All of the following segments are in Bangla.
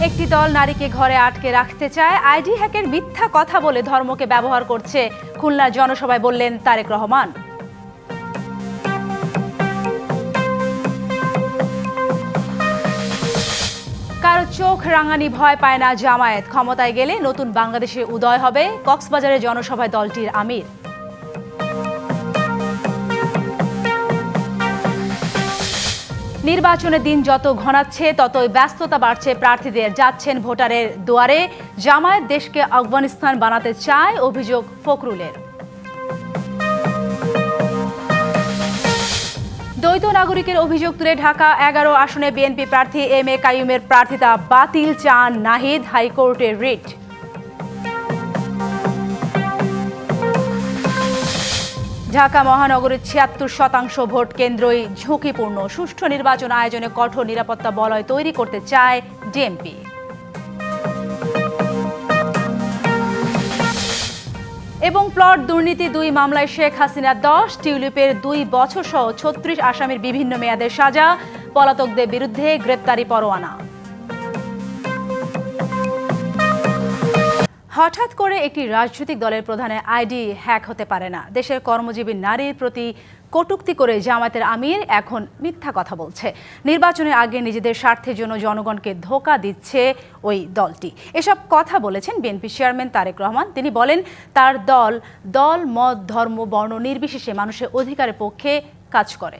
একটি দল নারীকে ঘরে আটকে রাখতে চায়, আইডি হ্যাকের মিথ্যা কথা বলে ধর্মকে ব্যবহার করছে, খুলনার জনসভায় বললেন তারেক রহমান। কারো চোখ রাঙানি ভয় পায় না জামায়াত, ক্ষমতায় গেলে নতুন বাংলাদেশে উদয় হবে, কক্সবাজারের জনসভায় দলটির আমির। নির্বাচনের দিন যত ঘনাচ্ছে ততই ব্যস্ততা বাড়ছে প্রার্থীদের, যাচ্ছেন ভোটারের দুয়ারে, জামায়াত দেশকে আফগানিস্তান বানাতে চায়, অভিযোগ ফখরুলের। দ্বৈত নাগরিকের অভিযোগ তুলে ঢাকা 11 আসনে বিএনপি প্রার্থী এম এ কাইয়ুমের প্রার্থিতা বাতিল চান নাহিদ, হাইকোর্টের রিট। ঢাকা মহানগরীর ৭৬% ভোট কেন্দ্রই ঝুঁকিপূর্ণ, সুষ্ঠু নির্বাচন আয়োজনে কঠোর নিরাপত্তা বলয় তৈরি করতে চায় ডিএমপি। এবং প্লট দুর্নীতি 2 মামলায় শেখ হাসিনা 10, টিউলিপের 2 বছর সহ 36 আসামির বিভিন্ন মেয়াদের সাজা, পলাতকদের বিরুদ্ধে গ্রেপ্তারি পরোয়ানা। হঠাৎ করে একটি রাজনৈতিক দলের প্রধানের আইডি হ্যাক হতে পারে না। দেশের কর্মজীবী নারীর প্রতি কটূক্তি করে জামায়াতের আমির এখন মিথ্যা কথা বলছে। নির্বাচনের আগে নিজেদের স্বার্থের জন্য জনগণকে ধোঁকা দিচ্ছে ওই দলটি। এসব কথা বলেছেন বিএনপি চেয়ারম্যান তারেক রহমান। তিনি বলেন, তার দল মত ধর্ম বর্ণ নির্বিশেষে মানুষের অধিকারের পক্ষে কাজ করে।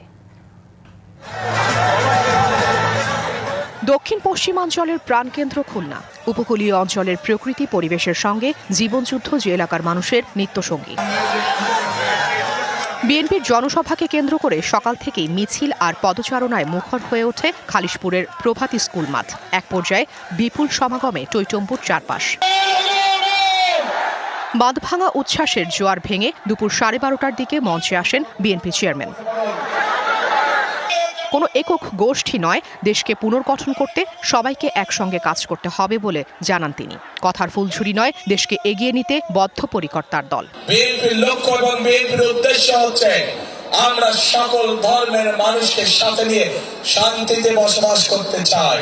দক্ষিণ পশ্চিমাঞ্চলের প্রাণকেন্দ্র খুলনা, উপকূলীয় অঞ্চলের প্রকৃতি পরিবেশের সঙ্গে জীবনযুদ্ধ যে এলাকার মানুষের নিত্যসঙ্গী। বিএনপির জনসভাকে কেন্দ্র করে সকাল থেকেই মিছিল আর পদচারণায় মুখর হয়ে ওঠে খালিশপুরের প্রভাতী স্কুল মাঠ। এক পর্যায়ে বিপুল সমাগমে টইটম্বুর চারপাশ। বাঁধভাঙা উচ্ছ্বাসের জোয়ার ভেঙে দুপুর 12:30টার দিকে মঞ্চে আসেন বিএনপি চেয়ারম্যান। কোনো একক গোষ্ঠী নয়, দেশকে পুনর্গঠন করতে সবাইকে একসঙ্গে কাজ করতে হবে বলে জানান তিনি। কথার ফুলঝুরি নয়, দেশকে এগিয়ে নিতে বদ্ধপরিকর তার দল। বিএনপির লক্ষ্য এবং বিএনপির উদ্দেশ্য হচ্ছে আমরা সকল ধর্মের মানুষকে সাথে নিয়ে শান্তিতে বসবাস করতে চাই।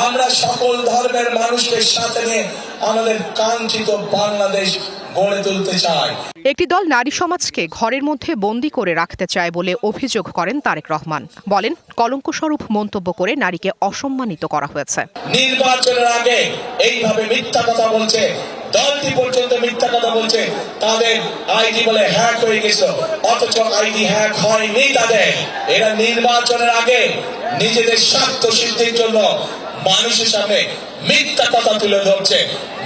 আমরা সকল ধর্মের মানুষকে সাথে নিয়ে আমাদের কাঙ্ক্ষিত বাংলাদেশ গড়ে তুলতে চাই। একটি দল নারী সমাজকে ঘরের মধ্যে বন্দী করে রাখতে চায় বলে অভিযোগ করেন তারেক রহমান। বলেন, কলঙ্কস্বরূপ মন্তব্য করে নারীকে অসম্মানিত করা হয়েছে। নির্বাচনের আগে এইভাবে মিথ্যা কথা বলছে, দলটি পর্যন্ত মিথ্যা কথা বলছে, তাদের আইডি বলে হ্যাক হয়ে গেছে, অথচ আইডি হ্যাক হয়নি তাদের। এরা নির্বাচনের আগে নিজেদের স্বার্থ সিদ্ধির জন্য মানুষের সামনে মিথ্যা কথা তুলে ধরছে,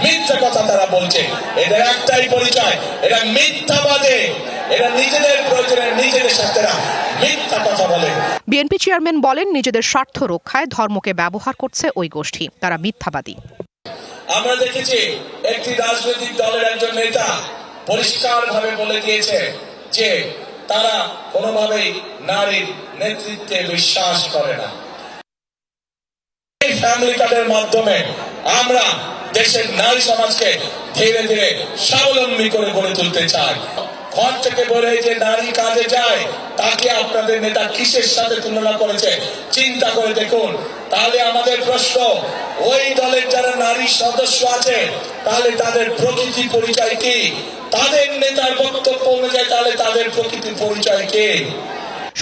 মিথ্যা কথা তারা বলছে। এদের একটাই পরিচয়, এরা মিথ্যাবাদী, এরা নিজেদের প্রয়োজনে নিজেদের সাথে মিথ্যা কথা বলে। বিএনপি চেয়ারম্যান বলেন, নিজেদের স্বার্থ রক্ষায় ধর্মকে ব্যবহার করছে ওই গোষ্ঠী, তারা মিথ্যাবাদী। আমরা দেখেছি একটি রাজনৈতিক দলের একজন নেতা পরিষ্কারভাবে বলে দিয়েছে যে তারা কোনোভাবেই নারীর নেতৃত্বে বিশ্বাস করে না। এই ফ্যামিলি কার্ডের মাধ্যমে আমরা দেশের নারী সমাজকে ধীরে ধীরে স্বাবলম্বী করে গড়ে তুলতে চাই। ঘর থেকে বলে যে নারী কাজে যায়, তাকে আপনাদের নেতা কিসের সাথে তুলনা করেছে চিন্তা করে দেখুন। তাহলে আমাদের প্রশ্ন, ওই দলের যারা নারী সদস্য আছে তাহলে তাদের প্রকৃতি পরিচয় কি? তাদের নেতার বক্তব্য অনুযায়ী তাহলে তাদের প্রকৃতি পরিচয় কি?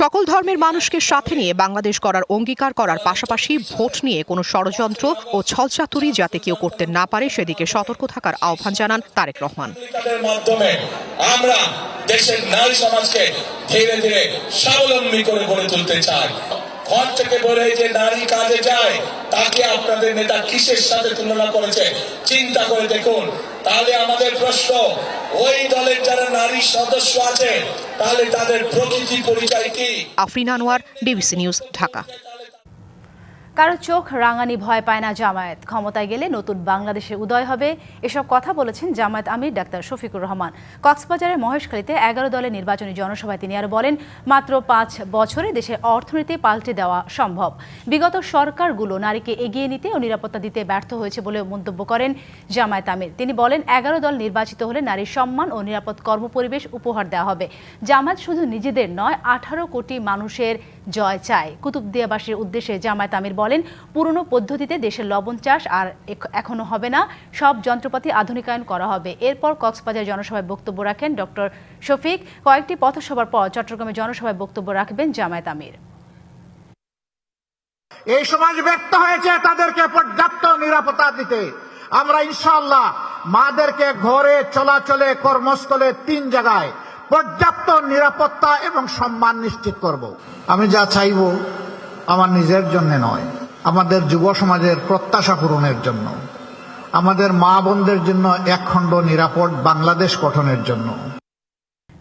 সকল ধর্মের মানুষকে সাথে নিয়ে বাংলাদেশ করার অঙ্গীকার করার পাশাপাশি ভোট নিয়ে কোনো ষড়যন্ত্র ও ছলচাতুরি যাতে কেউ করতে না পারে সেদিকে সতর্ক থাকার আহ্বান জানান তারেক রহমান। মাধ্যমে আমরা দেশের নারী সমাজকে ধীরে ধীরে স্বাবলম্বী করে গড়ে তুলতে চাই। ঘর থেকে বলে যে নারী কাজে যায়, তাকে আপনাদের নেতা কিসের সাথে তুলনা করেছে চিন্তা করে দেখুন। তাহলে আমাদের প্রশ্ন, ওই দলের যারা নারী সদস্য আছে তাহলে তাদের প্রকৃতি পরিচয় কি? Afrin Anwar, DBC news, Dhaka. কারো চোখ রাঙানি ভয় পায় না জামায়াত, ক্ষমতায় গেলে নতুন বাংলাদেশের উদয় হবে, এসব কথা বলেছেন জামায়াত আমির ডাক্তার শফিকুর রহমান। কক্সবাজারের মহেশখালীতে 11 দলের নির্বাচনী জনসভায় তিনি আরো বলেন, মাত্র 5 বছরে দেশের অর্থনীতি পাল্টে দেওয়া সম্ভব। বিগত সরকারগুলো নারীকে এগিয়ে নিতে ও নিরাপত্তা দিতে ব্যর্থ হয়েছে বলে মন্তব্য করেন জামায়াত আমির। তিনি বলেন, 11 দল নির্বাচিত হলে নারীর সম্মান ও নিরাপদ কর্মপরিবেশ উপহার দেওয়া হবে। জামায়াত শুধু নিজেদের নয়, 18 কোটি মানুষের জয় চায়। কুতুবদিয়াবাসীর উদ্দেশ্যে জামায়াত আমির বলেন, পুরনো পদ্ধতিতে দেশের লবণ চাষ আর এখনো হবে না, সব যন্ত্রপাতি আধুনিকায়ন করা হবে। এরপর কক্সবাজার জনসভায় বক্তব্য রাখেন ডক্টর শফিক। কয়েকটি পথসভার পর চট্টগ্রামে জনসভায় বক্তব্য রাখবেন জামায়াত আমির। এই সমাজ ব্যর্থ হয়েছে তাদেরকে পর্যাপ্ত নিরাপত্তা দিতে। আমরা ইনশাআল্লাহ মাদেরকে ঘরে, চলাচলে, কর্মস্থলে 3 জায়গায় পর্যাপ্ত নিরাপত্তা এবং সম্মান নিশ্চিত করব। আমি যা চাইব আমার নিজের জন্য নয়, আমাদের যুব সমাজের প্রত্যাশা পূরণের জন্য, আমাদের মা বোনদের জন্য একখণ্ড নিরাপদ বাংলাদেশ গঠনের জন্য।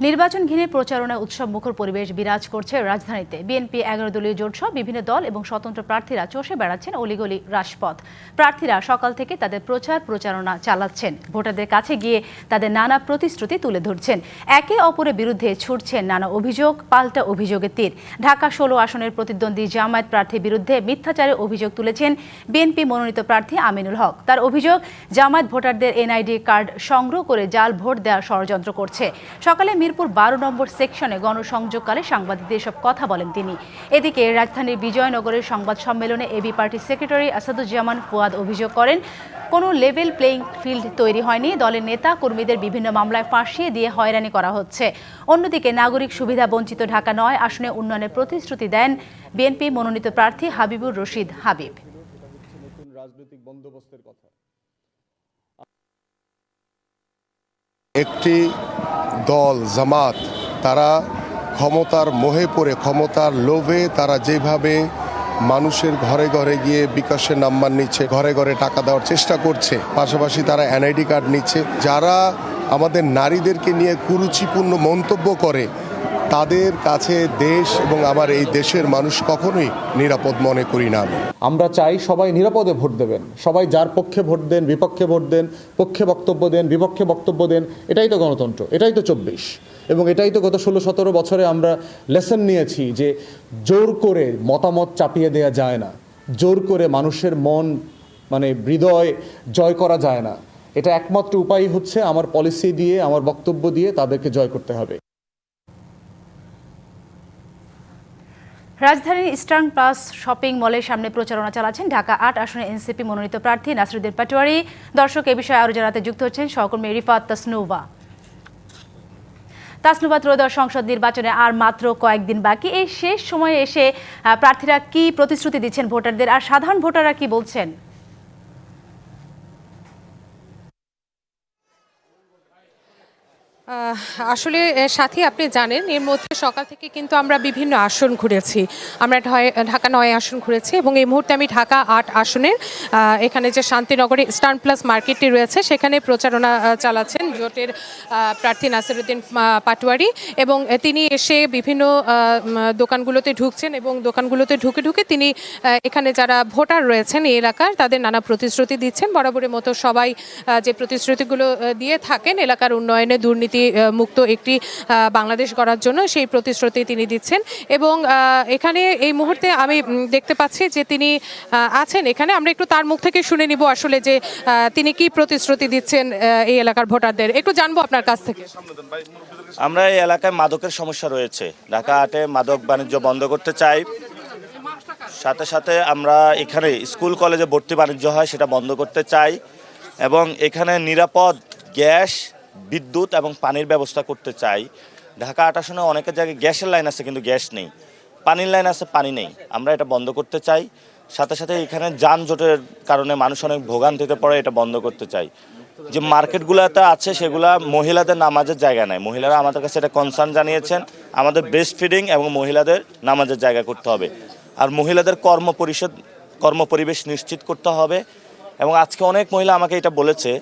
নির্বাচন ঘিরে প্রচারণায় উৎসব মুখর পরিবেশ বিরাজ করছে রাজধানীতে। বিএনপি 11 দলীয় জোট সহ বিভিন্ন দল এবং স্বতন্ত্র প্রার্থীরা চষে বেড়াচ্ছেন অলিগলি রাজপথ। প্রার্থীরা সকাল থেকে তাদের প্রচারণা চালাচ্ছেন, ভোটারদের কাছে গিয়ে তাদের নানা প্রতিশ্রুতি তুলে ধরছেন, একে অপরের বিরুদ্ধে ছুটছেন নানা অভিযোগ, পাল্টা অভিযোগের তীর। ঢাকা 16 আসনের প্রতিদ্বন্দ্বী জামায়াত প্রার্থীর বিরুদ্ধে মিথ্যাচারের অভিযোগ তুলেছেন বিএনপি মনোনীত প্রার্থী আমিনুল হক। তার অভিযোগ, জামায়াত ভোটারদের এনআইডি কার্ড সংগ্রহ করে জাল ভোট দেওয়ার ষড়যন্ত্র করছে। সকালে মিরপুর 12 নম্বর সেকশনে গণসংযোগকালে সাংবাদিকদের এসব কথা বলেন তিনি। এদিকে রাজধানীর বিজয়নগরের সংবাদ সম্মেলনে এবি পার্টির সেক্রেটারি আসাদুজ্জামান ফুয়াদ অভিযোগ করেন, কোনো লেভেল প্লেইং ফিল্ড তৈরি হয়নি, দলের নেতা কর্মীদের বিভিন্ন মামলায় ফাঁসিয়ে দিয়ে হয়রানি করা হচ্ছে। অন্যদিকে নাগরিক সুবিধা বঞ্চিত ঢাকা 9 আসনে উন্নয়নের প্রতিশ্রুতি দেন বিএনপি মনোনীত প্রার্থী হাবিবুর রশিদ হাবিব। রাজনৈতিক বন্দোবস্তের কথা, একটি দল জামাত তারা ক্ষমতার মোহে পড়ে, ক্ষমতার লোভে তারা যেভাবে মানুষের ঘরে ঘরে গিয়ে বিকাশের নাম্বার নিচ্ছে, ঘরে ঘরে টাকা দেওয়ার চেষ্টা করছে, পাশাপাশি তারা এনআইডি কার্ড নিচ্ছে। যারা আমাদের নারীদেরকে নিয়ে কুরুচিপূর্ণ মন্তব্য করে, তাদের কাছে দেশ এবং আমার এই দেশের মানুষ কখনোই নিরাপদ মনে করি না। আমরা চাই সবাই নিরাপদে ভোট দেবেন, সবাই যার পক্ষে ভোট দেন, বিপক্ষে ভোট দেন, পক্ষে বক্তব্য দেন, বিপক্ষে বক্তব্য দেন। এটাই তো গণতন্ত্র, এটাই তো 24, এবং এটাই তো গত 16-17 বছরে আমরা লেসন নিয়েছি যে জোর করে মতামত চাপিয়ে দেওয়া যায় না, জোর করে মানুষের মন হৃদয় জয় করা যায় না। এটা একমাত্র উপায় হচ্ছে আমার পলিসি দিয়ে, আমার বক্তব্য দিয়ে তাদেরকে জয় করতে হবে। রাজধানীর ইস্টার্ন প্লাস শপিং মলের সামনে প্রচারণা চালাচ্ছেন ঢাকা 8 আসনে এনসিপি মনোনীত প্রার্থী নাসিরুদ্দিন পাটোয়ারি। দর্শক, এ বিষয়ে আরো জানাতে যুক্ত হচ্ছেন সহকর্মী রিফাত তাসনুভা। ত্রয়োদশ সংসদ নির্বাচনে আর মাত্র কয়েকদিন বাকি। এই শেষ সময়ে এসে প্রার্থীরা কি প্রতিশ্রুতি দিচ্ছেন ভোটারদের, আর সাধারণ ভোটাররা কি বলছেন? আসলে সাথী, আপনি জানেন এর মধ্যে সকাল থেকে কিন্তু আমরা বিভিন্ন আসন ঘুরেছি। আমরা ঢাকা 9 আসন ঘুরেছি এবং এই মুহূর্তে আমি ঢাকা 8 আসনের এখানে যে শান্তিনগরে ইস্টার্ন প্লাস মার্কেটটি রয়েছে সেখানে প্রচারণা চালাচ্ছেন জোটের প্রার্থী নাসিরুদ্দিন পাটোয়ারি, এবং তিনি এসে বিভিন্ন দোকানগুলোতে ঢুকছেন এবং দোকানগুলোতে ঢুকে ঢুকে তিনি এখানে যারা ভোটার রয়েছেন এই এলাকার তাদের নানা প্রতিশ্রুতি দিচ্ছেন। বরাবরের মতো সবাই যে প্রতিশ্রুতিগুলো দিয়ে থাকেন এলাকার উন্নয়নে, দুর্নীতি মুক্ত একটি বাংলাদেশ গড়ার জন্য, সেই প্রতিশ্রুতি তিনি দিচ্ছেন। এবং এখানে এই মুহূর্তে আমি দেখতে পাচ্ছি যে তিনি আছেন এখানে। আমরা একটু তার মুখ থেকে শুনে নিব আসলে যে তিনি কি প্রতিশ্রুতি দিচ্ছেন এই এলাকার ভোটারদের, একটু জানবো আপনার কাছ থেকে। আমরা এই এলাকায় মাদকের সমস্যা রয়েছে, ঢাকা 8-এ মাদক বাণিজ্য বন্ধ করতে চাই। সাথে সাথে আমরা এখানে স্কুল কলেজে ভর্তি বাণিজ্য হয় সেটা বন্ধ করতে চাই, এবং এখানে নিরাপদ গ্যাস, বিদ্যুৎ এবং পানির ব্যবস্থা করতে চাই। ঢাকা 8 আসনে অনেকের জায়গায় গ্যাসের লাইন আছে কিন্তু গ্যাস নেই, পানির লাইন আছে পানি নেই, আমরা এটা বন্ধ করতে চাই। সাথে সাথে এখানে যানজটের কারণে মানুষ অনেক ভোগান্তিতে পড়ে, এটা বন্ধ করতে চাই। যে মার্কেটগুলোতে আছে সেগুলা মহিলাদের নামাজের জায়গা নেই, মহিলারা আমাদের কাছে এটা কনসার্ন জানিয়েছেন। আমাদের ব্রেস্ট ফিডিং এবং মহিলাদের নামাজের জায়গা করতে হবে, আর মহিলাদের কর্মপরিবেশ নিশ্চিত করতে হবে। এবং আজকে অনেক মহিলা আমাকে এটা বলেছে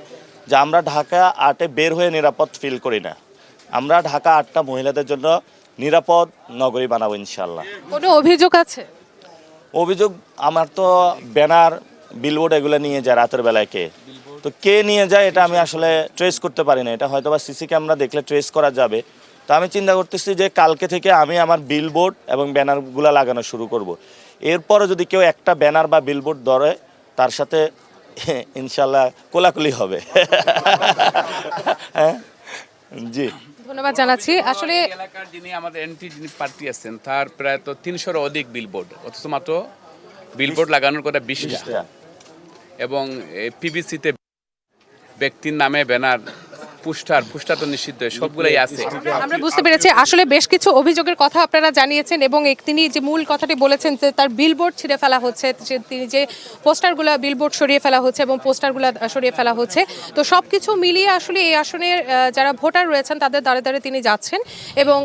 যে আমরা ঢাকা 8-এ বের হয়ে নিরাপদ ফিল করি না, আমরা ঢাকা 8টা মহিলাদের জন্য নিরাপদ নগরী বানাবো ইনশাল্লাহ। কোনো অভিযোগ আছে? অভিযোগ আমার তো ব্যানার, বিলবোর্ড এগুলো নিয়ে যায় রাতের বেলায়, কে নিয়ে যায় এটা আমি আসলে ট্রেস করতে পারি না। এটা হয়তো বা সিসি ক্যামেরা দেখলে ট্রেস করা যাবে। তো আমি চিন্তা করতেছি যে কালকে থেকে আমি আমার বিলবোর্ড এবং ব্যানারগুলো লাগানো শুরু করব। এরপরে যদি কেউ একটা ব্যানার বা বিলবোর্ড ধরে তার সাথে ইনশাল্লাহ কোলাকুলি হবে। হ্যাঁ জি। ধন্যবাদ জানাচ্ছি। আসলে এই এলাকার যিনি আমাদের এনটি যিনি প্রার্থী আছেন তার প্রায় তো 300-এর অধিক বিলবোর্ড, অথচ মাত্র বিলবোর্ড লাগানোর কথা 20টা, এবং পিভিসিতে ব্যক্তির নামে ব্যানার, পুস্টার তো নিষিদ্ধ, সবগুলাই আছে। আমরা বুঝতে পেরেছি আসলে বেশ কিছু অভিযোগের কথা আপনারা জানিয়েছেন এবং তিনি যে মূল কথাটি বলেছেন যে তার বিলবোর্ড ছিঁড়ে ফেলা হচ্ছে, তিনি যে পোস্টারগুলো বিলবোর্ড সরিয়ে ফেলা হচ্ছে এবং পোস্টারগুলো সরিয়ে ফেলা হচ্ছে। তো সব কিছু মিলিয়ে আসলে এই আসনের যারা ভোটার রয়েছেন তাদের দ্বারে দ্বারে তিনি যাচ্ছেন এবং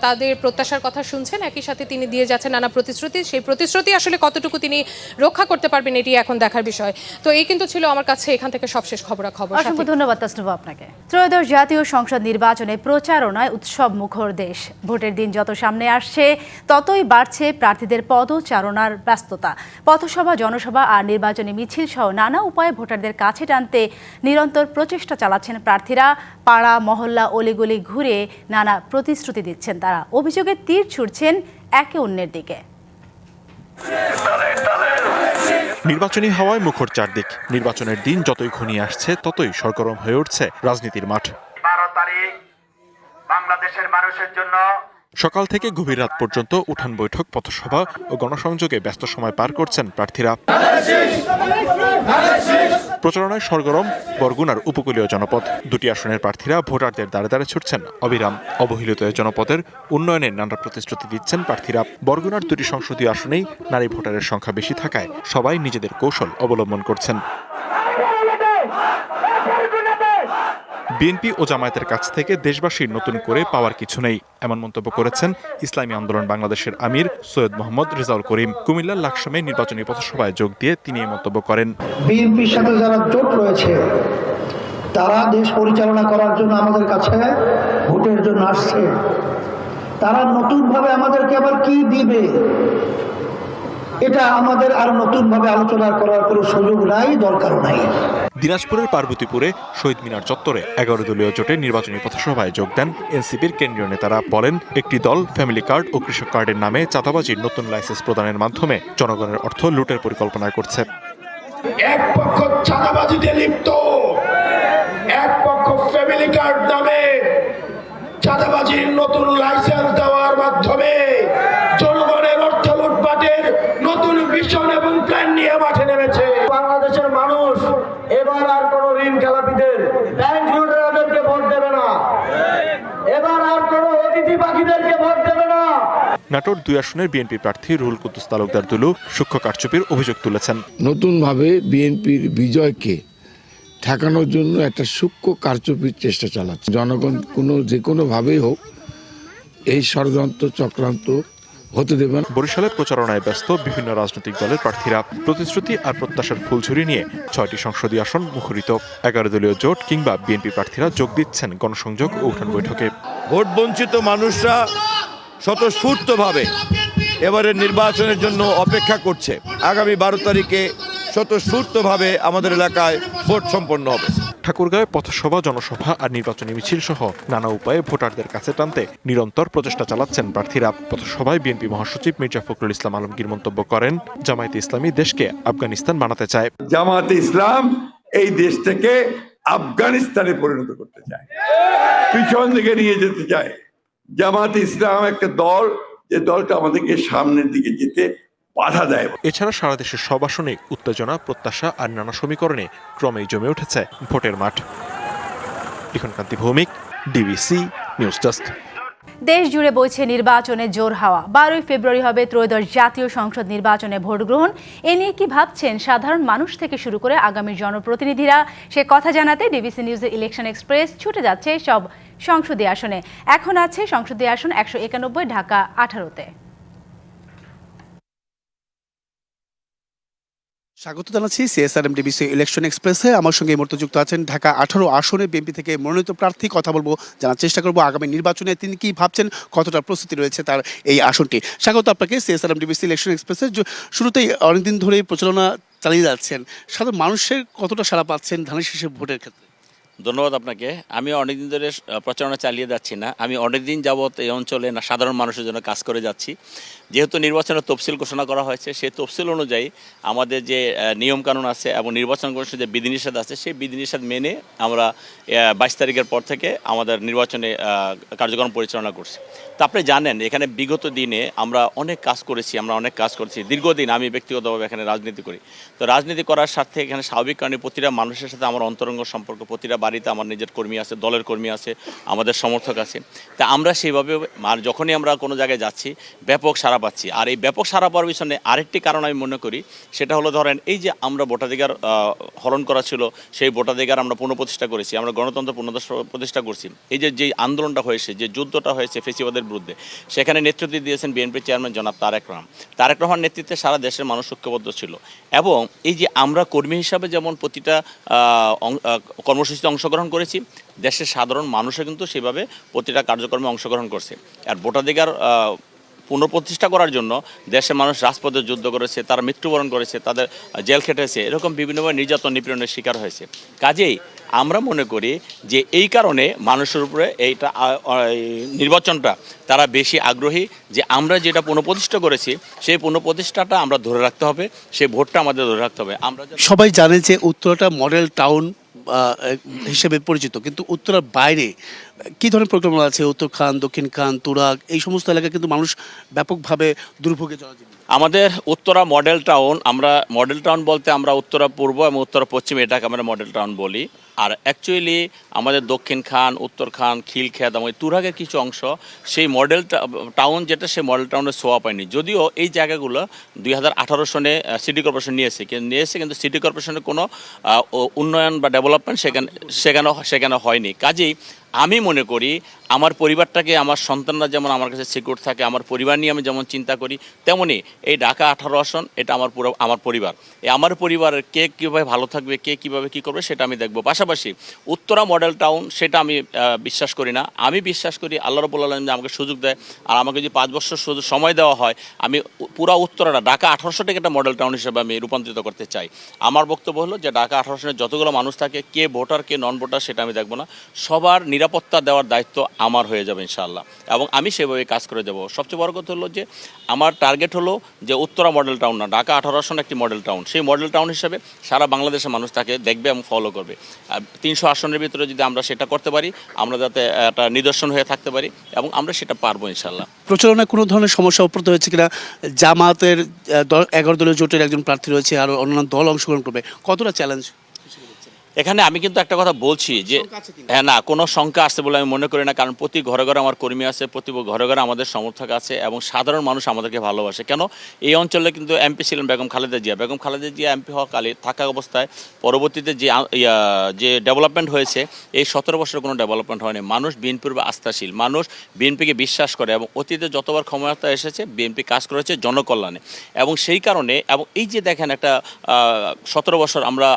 তাদের প্রত্যাশার কথা শুনছেন, একই সাথে তিনি দিয়ে যাচ্ছেন নানা প্রতিশ্রুতি। সেই প্রতিশ্রুতি আসলে কতটুকু তিনি রক্ষা করতে পারবেন এটি এখন দেখার বিষয়। তো এই কিন্তু ছিল আমার কাছে এখান থেকে সবশেষ খবরাখবর। অসংখ্য ধন্যবাদ তাসনুভা আপনাকে। ত্রয়োদশ জাতীয় সংসদ নির্বাচনে প্রচারণায় উৎসব মুখর দেশ। ভোটের দিন যত সামনে আসছে ততই বাড়ছে প্রার্থীদের পদচারণার ব্যস্ততা। পথসভা, জনসভা আর নির্বাচনী মিছিল সহ নানা উপায়ে ভোটারদের কাছে টানতে নিরন্তর প্রচেষ্টা চালাচ্ছেন প্রার্থীরা। পাড়া, মহল্লা, অলিগলি ঘুরে নানা প্রতিশ্রুতি দিচ্ছেন তারা। অভিযোগের তীর ছুড়ছেন একে অন্যের দিকে। নির্বাচনী হাওয়ায় মুখর চারদিক। নির্বাচনের দিন যতই ঘনিয়ে আসছে ততই সরগরম হয়ে উঠছে রাজনীতির মাঠ। 12 তারিখ বাংলাদেশের মানুষের জন্য সকাল থেকে গভীর রাত পর্যন্ত উঠান বৈঠক, পথসভা ও গণসংযোগে ব্যস্ত সময় পার করছেন প্রার্থীরা। প্রচারণায় সরগরম বরগুনার উপকূলীয় জনপদ। দুটি আসনের প্রার্থীরা ভোটারদের দ্বারে দ্বারে ছুটছেন অবিরাম। অবহেলিত এই জনপদের উন্নয়নের নানা প্রতিশ্রুতি দিচ্ছেন প্রার্থীরা। বরগুনার দুটি সংসদীয় আসনেই নারী ভোটারের সংখ্যা বেশি থাকায় সবাই নিজেদের কৌশল অবলম্বন করছেন। বিএনপি ও জামায়াতের কাছ থেকে দেশবাসীর নতুন করে পাওয়ার কিছু নেই, এমন মন্তব্য করেছেন ইসলামী আন্দোলন বাংলাদেশের আমির সৈয়দ মোহাম্মদ রেজাউল করিম। কুমিল্লার লাকসামে নির্বাচনী পথসভায় যোগ দিয়ে তিনি এই মন্তব্য করেন। বিএনপির সাথে যারা জোট রয়েছে তারা দেশ পরিচালনা করার জন্য আমাদের কাছে ভোটের জন্য আসছে। তারা নতুনভাবে আমাদেরকে আবার কি দিবে, এটা আমাদের আর নতুনভাবে আলোচনা করার কোনো সুযোগ নাই, দরকারও নাই। দিনাজপুরের পার্বতীপুরে শহীদ মিনার চত্বরে 11 দলীয় জোটের নির্বাচনী পথসভায় যোগ দেন এনসিপির কেন্দ্রীয় নেতারা। বলেন, একটি দল ফ্যামিলি কার্ড ও কৃষক কার্ডের নামে চাঁদাবাজির নতুন লাইসেন্স প্রদানের মাধ্যমে জনগণের অর্থ লুটের পরিকল্পনা করছে। এক পক্ষ চাঁদাবাজিতে লিপ্ত, এক পক্ষ ফ্যামিলি কার্ড নামে চাঁদাবাজির নতুন লাইসেন্স দেওয়ার মাধ্যমে জনগণের অর্থ লুটপাটের নতুন ভিশন এবং প্ল্যান নিয়ে মাঠে নেমেছে। বাংলাদেশের মানুষ এবার আর কোনো ঋণ খেলাপিদের, ব্যাংক লুটেরাদেরকে ভোট দেবে না, এবার আর কোনো অতিথি পাখিদেরকে ভোট দেবে না। নাটোর 2 আসনের বিএনপি প্রার্থী রুহুল কুদ্দুস তালুকদার দুলু সূক্ষ্ম কারচুপির অভিযোগ তুলেছেন। নতুনভাবে বিএনপির বিজয়কে ঠেকানোর জন্য একটা সূক্ষ্ম কারচুপির চেষ্টা চালাচ্ছে। জনগণ যে কোনোভাবেই হোক এই ষড়যন্ত্র চক্রান্ত হতে দেবেন। বরিশালের প্রচারণায় ব্যস্ত বিভিন্ন রাজনৈতিক দলের প্রার্থীরা। প্রতিশ্রুতি আর প্রত্যাশার ফুলঝুরি নিয়ে 6টি সংসদীয় আসন মুখরিত। 11 দলীয় জোট কিংবা বিএনপি প্রার্থীরা যোগ দিচ্ছেন গণসংযোগ ও উঠান বৈঠকে। ভোট বঞ্চিত মানুষরা স্বতঃস্ফূর্তভাবে এবারের নির্বাচনের জন্য অপেক্ষা করছে। আগামী 12 তারিখে স্বতঃস্ফূর্তভাবে আমাদের এলাকায় ভোট সম্পন্ন হবে। ঠাকুরগাঁয়ে পথসভা, জনসভা আর নির্বাচনী মিছিল সহ নানা উপায়ে ভোটারদের কাছে টানতে নিরন্তর প্রচেষ্টা চালাচ্ছেন প্রার্থীরা। পথসভায় বিএনপি মহাসচিব মির্জা ফখরুল ইসলাম আলমগীর মন্তব্য করেন, জামায়াতে ইসলামী দেশকে আফগানিস্তান বানাতে চায়। জামায়াতে ইসলাম এই দেশটাকে আফগানিস্তানে পরিণত করতে চায়, পিছন দিকে নিয়ে যেতে চায়। জামায়াতে ইসলাম একটা দল, যে দলটা আমাদেরকে সামনের দিকে যেতে বাধা দেয়। এছাড়া সারা দেশের সব আসনে উত্তেজনা, প্রত্যাশা আর নানা সমীকরণে ক্রমেই জমে উঠেছে ভোটের মাঠ। লিখনকান্তি ভৌমিক, ডিবিসি নিউজ ডেস্ক। দেশ জুড়ে বইছে নির্বাচনের জোর হাওয়া। 12ই ফেব্রুয়ারি হবে ত্রয়োদশ জাতীয় সংসদ নির্বাচনে ভোট গ্রহণ। এ নিয়ে কি ভাবছেন সাধারণ মানুষ থেকে শুরু করে আগামী জনপ্রতিনিধিরা, সে কথা জানাতে ডিবিসি নিউজের ইলেকশন এক্সপ্রেস ছুটে যাচ্ছে সব সংসদীয় আসনে। এখন আছে সংসদীয় আসন 191, ঢাকা 18-তে। স্বাগত জানাচ্ছি সিএসআরএম ডিবিসি ইলেকশন এক্সপ্রেসে। আমার সঙ্গে এই মুহূর্তে যুক্ত আছেন ঢাকা 18 আসনে বিএনপি থেকে মনোনীত প্রার্থী। কথা বলবো, জানার চেষ্টা করবো আগামী নির্বাচনে তিনি কি ভাবছেন, কতটা প্রস্তুতি রয়েছে তার এই আসনটি। স্বাগত আপনাকে সিএসআরএম ডিবিসি ইলেকশন এক্সপ্রেসে। শুরুতেই অনেকদিন ধরেই প্রচারণা চালিয়ে যাচ্ছেন, সাধারণ মানুষের কতটা সাড়া পাচ্ছেন ধানের শীষে ভোটের ক্ষেত্রে? ধন্যবাদ আপনাকে। আমি অনেকদিন ধরে প্রচারণা চালিয়ে যাচ্ছি না, আমি অনেকদিন যাবৎ এই অঞ্চলে সাধারণ মানুষের জন্য কাজ করে যাচ্ছি। যেহেতু নির্বাচনের তফসিল ঘোষণা করা হয়েছে, সেই তফসিল অনুযায়ী আমাদের যে নিয়মকানুন আছে এবং নির্বাচন কমিশনের যে বিধিনিষেধ আছে, সেই বিধিনিষেধ মেনে আমরা 22 তারিখের পর থেকে আমাদের নির্বাচনে কার্যক্রম পরিচালনা করছি। তা আপনি জানেন এখানে বিগত দিনে আমরা অনেক কাজ করেছি, দীর্ঘদিন আমি ব্যক্তিগতভাবে এখানে রাজনীতি করি। তো রাজনীতি করার স্বার্থে এখানে স্বাভাবিক কারণে প্রতিটা মানুষের সাথে আমার অন্তরঙ্গ সম্পর্ক, প্রতিটা বাড়িতে আমার নিজের কর্মী আছে, দলের কর্মী আছে, আমাদের সমর্থক আছে। তা আমরা সেইভাবে যখনই আমরা কোনো জায়গায় যাচ্ছি ব্যাপক সাড়া পাচ্ছি। আর এই ব্যাপক সাড়া পাওয়ার পিছনে আরেকটি কারণ আমি মনে করি, সেটা হলো ধরেন এই যে আমরা ভোটাধিকার হরণ করা ছিল, সেই ভোটাধিকার আমরা পুনঃপ্রতিষ্ঠা করেছি, আমরা গণতন্ত্র পুনঃপ্রতিষ্ঠা করছি। এই যে আন্দোলনটা হয়েছে, যে যুদ্ধটা হয়েছে ফেসিবাদের বিরুদ্ধে, সেখানে নেতৃত্ব দিয়েছেন বিএনপি চেয়ারম্যান জনাব তারেক রহমান নেতৃত্বে সারা দেশের মানুষ ঐক্যবদ্ধ ছিল। এবং এই যে আমরা কর্মী হিসাবে যেমন প্রতিটা কর্মসূচিতে অংশগ্রহণ করেছি, দেশের সাধারণ মানুষও কিন্তু সেভাবে প্রতিটা কার্যক্রমে অংশগ্রহণ করছে। আর ভোটাধিকার পুনঃপ্রতিষ্ঠা করার জন্য দেশের মানুষ রাজপথে যুদ্ধ করেছে, তারা মৃত্যুবরণ করেছে, তাদের জেল খেটেছে, এরকম বিভিন্নভাবে নির্যাতন নিপীড়নের শিকার হয়েছে। কাজেই আমরা মনে করি যে এই কারণে মানুষের উপরে এইটা নির্বাচনটা তারা বেশি আগ্রহী, যে আমরা যেটা পুনঃপ্রতিষ্ঠা করেছি সেই পুনঃপ্রতিষ্ঠাটা আমরা ধরে রাখতে হবে, সেই ভোটটা আমাদের ধরে রাখতে হবে। আমরা সবাই জানে যে উত্তরাটা মডেল টাউন হিসেবে পরিচিত, কিন্তু উত্তরার বাইরে কী ধরনের পরিকল্পনা আছে? উত্তরখান, দক্ষিণখান, তুরাগ, এই সমস্ত এলাকায় কিন্তু মানুষ ব্যাপকভাবে দুর্ভোগে জর্জরিত। আমাদের উত্তরা মডেল টাউন, আমরা মডেল টাউন বলতে আমরা উত্তরা পূর্ব এবং উত্তরা পশ্চিম এটাকে আমরা মডেল টাউন বলি। আর অ্যাকচুয়ালি আমাদের দক্ষিণখান, উত্তরখান, খিলখ্যাত এবং তুরাগের কিছু অংশ সেই মডেল টাউন যেটা, সেই মডেল টাউনের ছোঁয়া পায়নি। যদিও এই জায়গাগুলো 2018 সনে সিটি কর্পোরেশন নিয়েছে, কিন্তু সিটি কর্পোরেশনের কোনো উন্নয়ন বা ডেভেলপমেন্ট সেখানে হয়নি। কাজেই আমি মনে করি আমার পরিবারটাকে, আমার সন্তানরা যেমন আমার কাছে সিকিউর থাকে, আমার পরিবার নিয়ে আমি যেমন চিন্তা করি, তেমনি এই ঢাকা 18 আসন এটা আমার পরিবার। আমার পরিবারের কে কীভাবে ভালো থাকবে, কে কীভাবে কী করবে সেটা আমি দেখব। পাশাপাশি উত্তরা মডেল টাউন সেটা আমি বিশ্বাস করি না। আমি বিশ্বাস করি আল্লাহ রাব্বুল আলামিন যে আমাকে সুযোগ দেয়, আর আমাকে যদি 5 বছর সময় দেওয়া হয়, আমি পুরা উত্তরাটা ঢাকা 1800টাকে একটা মডেল টাউন হিসেবে আমি রূপান্তরিত করতে চাই। আমার বক্তব্য হলো যে ঢাকা 18 আসনে যতগুলো মানুষ থাকে, কে ভোটার কে নন ভোটার সেটা আমি দেখব না, সবার নিরাপত্তা দেওয়ার দায়িত্ব আমার হয়ে যাবে ইনশাআল্লাহ, এবং আমি সেভাবে কাজ করে যাব। সবচেয়ে বড় কথা হলো যে আমার টার্গেট হলো যে উত্তরা মডেল টাউন না, ঢাকা 18 আসন একটি মডেল টাউন, সেই মডেল টাউন হিসেবে সারা বাংলাদেশের মানুষ তাকে দেখবে এবং ফলো করবে। 300 আসনের ভিতরে যদি আমরা সেটা করতে পারি, আমরা যাতে একটা নিদর্শন হয়ে থাকতে পারি, এবং আমরা সেটা পারবো ইনশাআল্লাহ। প্রচারণায় কোনো ধরনের সমস্যা উপস্থিত হয়েছে কিনা? জামাতের 11 দলীয় জোটের একজন প্রার্থী রয়েছে, আর অন্যান্য দল অংশগ্রহণ করবে, কতটা চ্যালেঞ্জ? এখানে আমি কিন্তু একটা কথা বলছি যে হ্যাঁ, না কোনো শঙ্কা আসছে বলে আমি মনে করি না, কারণ প্রতি ঘরে ঘরে আমার কর্মী আছে, প্রতি ঘরে ঘরে আমাদের সমর্থক আছে, এবং সাধারণ মানুষ আমাদেরকে ভালোবাসে। কেন, এই অঞ্চলে কিন্তু এমপি ছিলেন বেগম খালেদা জিয়া এমপি হওয়া কালে থাকা অবস্থায় পরবর্তীতে যে ডেভেলপমেন্ট হয়েছে, এই 17 বছরের কোনো ডেভেলপমেন্ট হয়নি। মানুষ বিএনপির উপর আস্থাশীল, মানুষ বিএনপিকে বিশ্বাস করে, এবং অতীতে যতবার ক্ষমতা এসেছে বিএনপি কাজ করেছে জনকল্যাণে, এবং সেই কারণে, এবং এই যে দেখেন একটা 17 বছর আমরা